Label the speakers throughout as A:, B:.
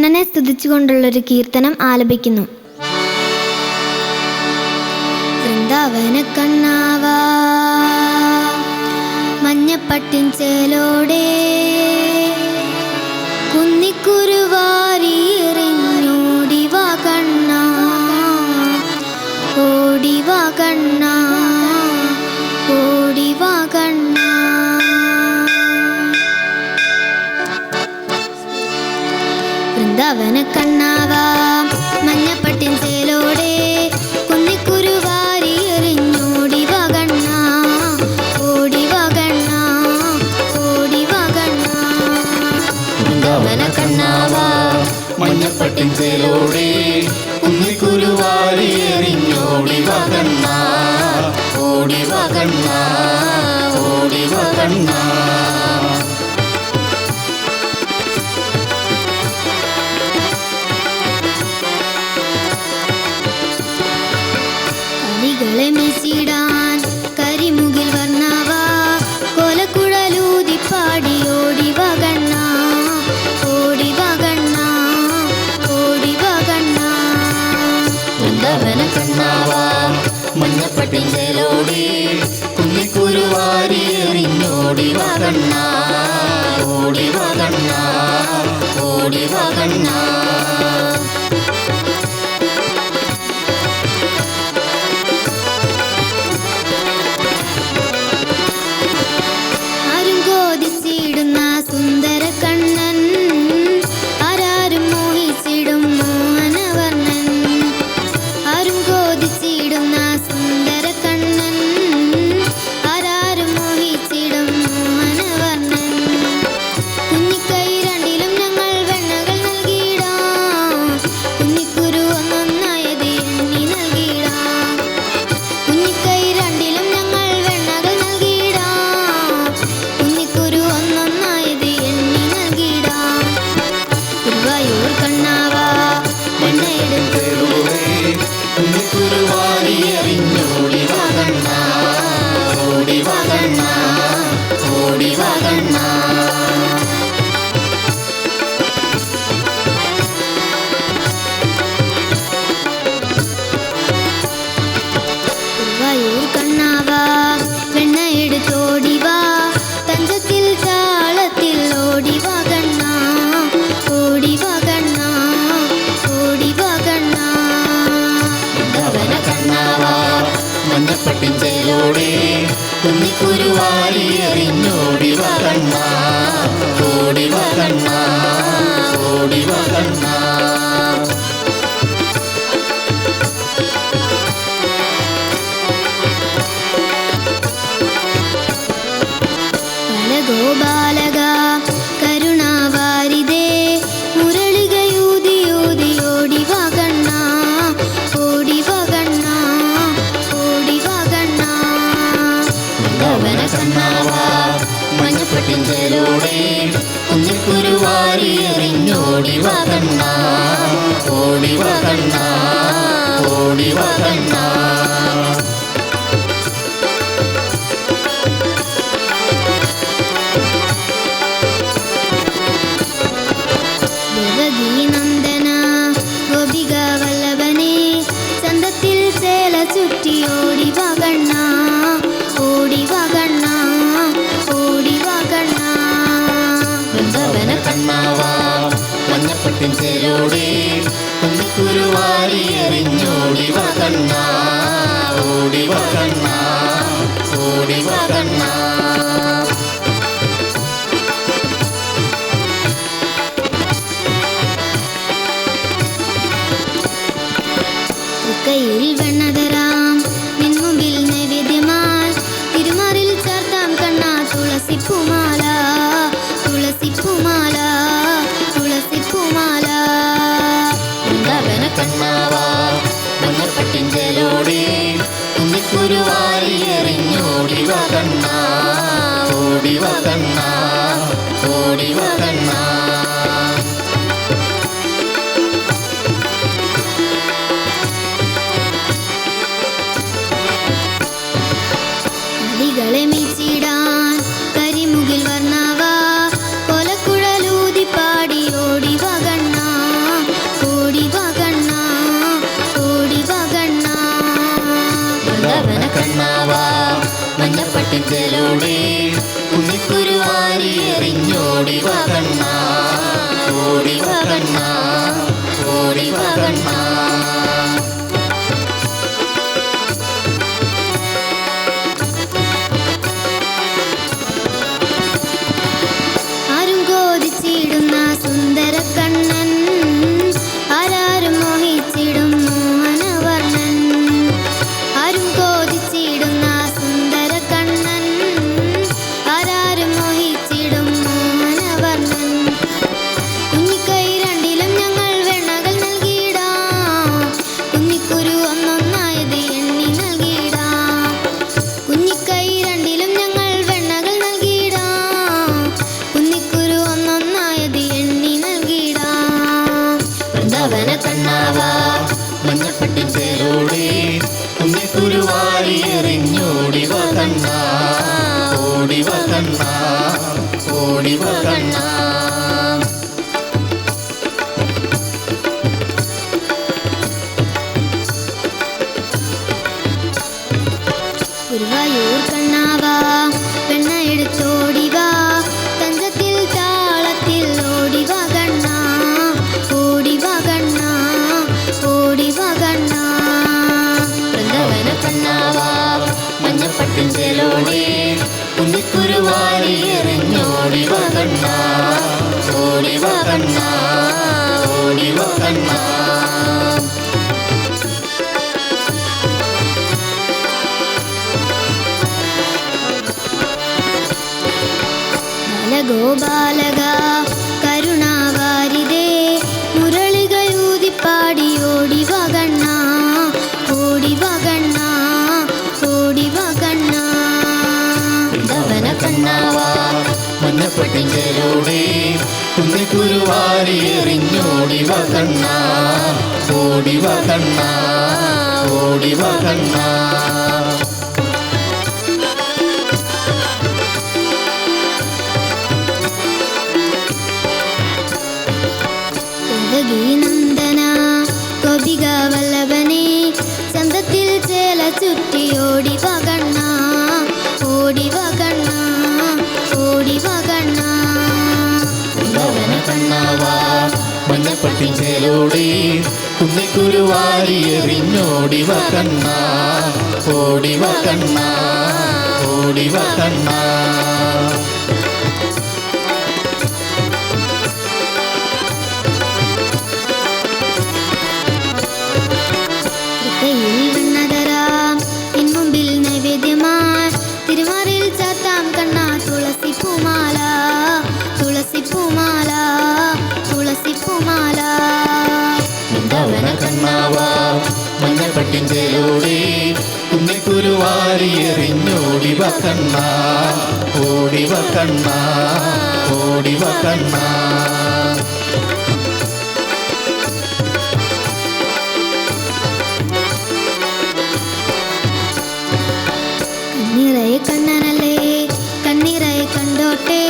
A: കണ്ണനെ സ്തുതിച്ചുകൊണ്ടുള്ളൊരു കീർത്തനം ആലപിക്കുന്നു. വൃന്ദാവന കണ്ണാവാ മഞ്ഞപ്പട്ടിൻ ചേലോടെ കുന്നിക്കുരുവാരി എറിഞ്ഞോടിവാ കണ്ണ, ഓടിവാ കണ്ണ, ഓടിവാ കണ്ണ. വൃന്ദാവന കണ്ണാവാ മഞ്ഞപ്പട്ടിൻ ചേലോടെ കുന്നിക്കുരുവാരി എറിഞ്ഞോടിവാ കണ്ണ, ഓടിവാ കണ്ണ, ഓടിവാ കണ്ണ.
B: വൃന്ദാവന കണ്ണാവാ മഞ്ഞപ്പട്ടിൻ ചേലോടെ കുന്നിക്കുരുവാരി എറിഞ്ഞോടിവാ കണ്ണ, ഓടിവാ കണ്ണ, ഓടിവാ കണ്ണ.
A: കളെ മീശിടാൻ കരിമുകിൽ വർണ്ണവാ കോലക്കുഴലൂതി പാടി ഓടിവാ കണ്ണ, ഓടിവാ കണ്ണ, ഓടിവാ കണ്ണ.
B: വൃന്ദാവന കണ്ണാവാ മഞ്ഞപ്പട്ടിൻ ചേലോടെ കുന്നിക്കുരുവാരി എറിഞ്ഞോടിവാ കണ്ണ, ഓടിവാ കണ്ണ, ഓടിവാ കണ്ണ.
A: സുന്ദര കണ്ണൻ ആരാരും മോഹിച്ചിടും മോഹനവർണ്ണൻ, ആരും കോതിച്ചിടുന്ന സുന്ദര കണ്ണൻ ആരാരും മോഹിച്ചിടും മോഹനവർണ്ണൻ. കുഞ്ഞിക്കൈ രണ്ടിലും ഞങ്ങൾ വെണ്ണകൾ നൽകിയിടാം, കുഞ്ഞിക്കുരു ഒന്നൊന്നായത് എണ്ണി നൽകിയിടാം. കുഞ്ഞിക്കൈ രണ്ടിലും ഞങ്ങൾ വെണ്ണകൾ നൽകിയിടാം, കുഞ്ഞിക്കുരു ഒന്നൊന്നായത് എണ്ണി നൽകിയിടാം. ഗുരുവായൂർ കണ്ണാവാ
B: മഞ്ഞപ്പട്ടിൻ കുന്നിക്കുരുവാരി എറിഞ്ഞോടിവാ കണ്ണ, ഓടിവാ കണ്ണ, ഓടിവാ കണ്ണ.
A: ഗുരുവായൂർ കണ്ണാവാ വെണ്ണ എടുത്തോടിവാ തഞ്ചത്തിൽ താളത്തിൽ ഓടിവാ കണ്ണ, ഓടിവാ കണ്ണ, ഓടിവാ കണ്ണ.
B: വൃന്ദാവന കണ്ണാവാ മഞ്ഞപ്പട്ടിൻ ചേലോടെ കുന്നിക്കുരുവാരി എറിഞ്ഞോടിവാ കണ്ണ, ഓടിവാ കണ്ണ, ഓടിവാ കണ്ണ.
A: ബാലഗോപാലക കരുണാവാരിതേ മുരളികയൂതിയൂതി ഓടിവാ കണ്ണ, ഓടിവാ കണ്ണ, ഓടിവാ കണ്ണ.
B: വൃന്ദാവന കണ്ണാവാ മഞ്ഞപ്പട്ടിൻ ചേലോടെ കുന്നിക്കുരുവാരി എറിഞ്ഞോടിവാ കണ്ണ, ഓടിവാ കണ്ണ, ഓടിവാ കണ്ണ.
A: ദേവകീനന്ദന ഗോപിക വല്ലഭനെ ചന്തത്തിൽ ചേല ചുറ്റി ഓടിവാ കണ്ണ, ഓടിവാ കണ്ണ, ഓടിവാ കണ്ണ.
B: വൃന്ദാവന കണ്ണാവാ മഞ്ഞപ്പട്ടിൻ ചേലോടെ കുന്നിക്കുരുവാരി എറിഞ്ഞോടിവാ കണ്ണ, ഓടിവാ കണ്ണ, ഓടിവാ കണ്ണ.
A: കയ്യിൽ വെണ്ണതരാം നിൻമുമ്പിൽ നൈവേദ്യമായി തിരുമാറിൽ ചാർത്താം കണ്ണ തുളസിപ്പൂമാല, തുളസിപ്പൂമാല, തുളസിപ്പൂമാല.
B: വൃന്ദാവന കണ്ണാവാ മഞ്ഞപ്പട്ടിൻ ചേലോടെ കുന്നിക്കുരുവാരി എറിഞ്ഞോടിവാ കണ്ണ, ഓടിവാ കണ്ണ, ഓടിവാ കണ്ണ.
A: കളെ മീച്ചിടാൻ കരിമുകിൽ വർണ്ണവാ കോലക്കുഴലൂതി പാടി ഓടിവാ കണ്ണ,
B: മഞ്ഞപ്പട്ടിഞ്ചലോടെ കുന്നിക്കുരുവാരി എറിഞ്ഞോടി വകണ്ണ ഓടി വകണ്ണ ഓടി വകണ്ണ
A: ആരും കോതിച്ചിടുന്ന സുന്ദര കണ്ണൻ ആരാരും മോഹിച്ചിടും മോഹനവർണ്ണൻ ആരും കോതിച്ചിടുന്ന സുന്ദര കണ്ണൻ ആരാരും മോഹിച്ചിടും മോഹനവർണ്ണൻ കുഞ്ഞിക്കൈ രണ്ടിലും ഞങ്ങൾ വെണ്ണകൾ നൽകിയിടാം കുന്നിക്കുരു ഒന്നൊന്നായത് എണ്ണി നൽകിയിടാം കുഞ്ഞിക്കൈ രണ്ടിലും ഞങ്ങൾ വെണ്ണകൾ നൽകിയിടാം കുന്നിക്കുരു ഒന്നൊന്നായത് എണ്ണി നൽകിയിടാം
B: വൃന്ദാവന കണ്ണാവാ മഞ്ഞപ്പട്ടിഞ്ചലോടെ കുന്നിക്കുരുവാരി എറിഞ്ഞോടി വകണ്ണ ഓടി വകണ്ണ ഓടി വകണ്ണ
A: ഗുരുവായൂർ കണ്ണാവാ വെണ്ണ എടുത്തോടിവാ തഞ്ചത്തിൽ താളത്തിൽ ഓടിവാ കണ്ണ ഓടിവാ കണ്ണ ഓടിവാ കണ്ണ
B: വൃന്ദാവന കണ്ണാവാ മഞ്ഞപ്പട്ടിഞ്ചലോടെ കുന്നിക്കുരുവാരി എറിഞ്ഞോടി വകണ്ണ ഓടി വകണ്ണ ഓടി വകണ്ണ
A: ബാലഗോപാലക കരുണാവാരിതേ മുരളികയൂതിപ്പാടി ഓടിവാ കണ്ണ ഓടിവാ കണ്ണ ഓടിവാ കണ്ണ
B: വൃന്ദാവന കണ്ണാവാ മഞ്ഞപ്പട്ടിഞ്ചലോടെ കുന്നിക്കുരുവാരി എറിഞ്ഞോടി വകണ്ണ ഓടി വകണ്ണ ഓടി വകണ്ണ
A: നന്ദന ഗോപിക വല്ലഭനെ ചന്തത്തിൽ ചേല ചുറ്റി ഓടിവാ കണ്ണ ഓടിവാ കണ്ണ ഓടിവാ കണ്ണ
B: വൃന്ദാവന കണ്ണാവാ മഞ്ഞപ്പട്ടിഞ്ചലോടെ കുന്നിക്കുരുവാരി എറിഞ്ഞോടി വകണ്ണ ഓടി വകണ്ണ ഓടി വകണ്ണ
A: തൃക്കൈയിൽ വെണ്ണതരാം പിൻമുമ്പിൽ നൈവേദ്യമായി തിരുമാറിൽ ചാത്താം കണ്ണ തുളസി പൂമാല തുളസി പൂമാല തുളസി പൂമാല
B: വൃന്ദാവന കണ്ണാവാ മഞ്ഞപ്പട്ടിഞ്ചലോടെ കുന്നിക്കുരുവാരി എറിഞ്ഞോടി വകണ്ണ ഓടി വകണ്ണ ഓടി വകണ്ണ
A: കണ്ണിറയെ കണ്ണനല്ലേ കണ്ണിറയെ കണ്ടോട്ടെ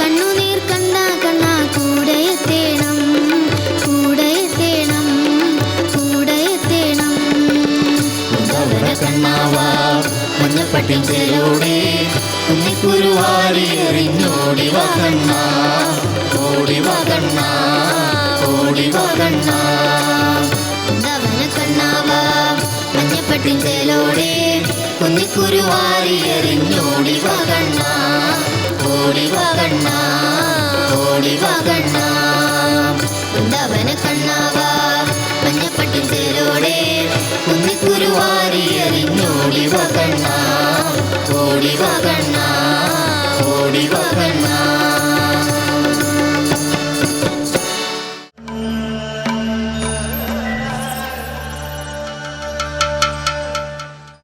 A: കണ്ണുനീർ കണ്ട കണ്ണ കൂടെ എത്തേണം കൂടെ എത്തേണം കൂടെ എത്തേണം
B: വൃന്ദാവന കണ്ണാവാ മഞ്ഞപ്പട്ടിഞ്ചലോടെ കുന്നിക്കുരുവാരി എറിഞ്ഞോടി വകണ്ണ ഓടി വകണ്ണ ഓടി വകണ്ണ
A: വൃന്ദാവന കണ്ണാവാ
B: മഞ്ഞപ്പട്ടിഞ്ചലോടെ കുന്നിക്കുരുവാരി എറിഞ്ഞോടി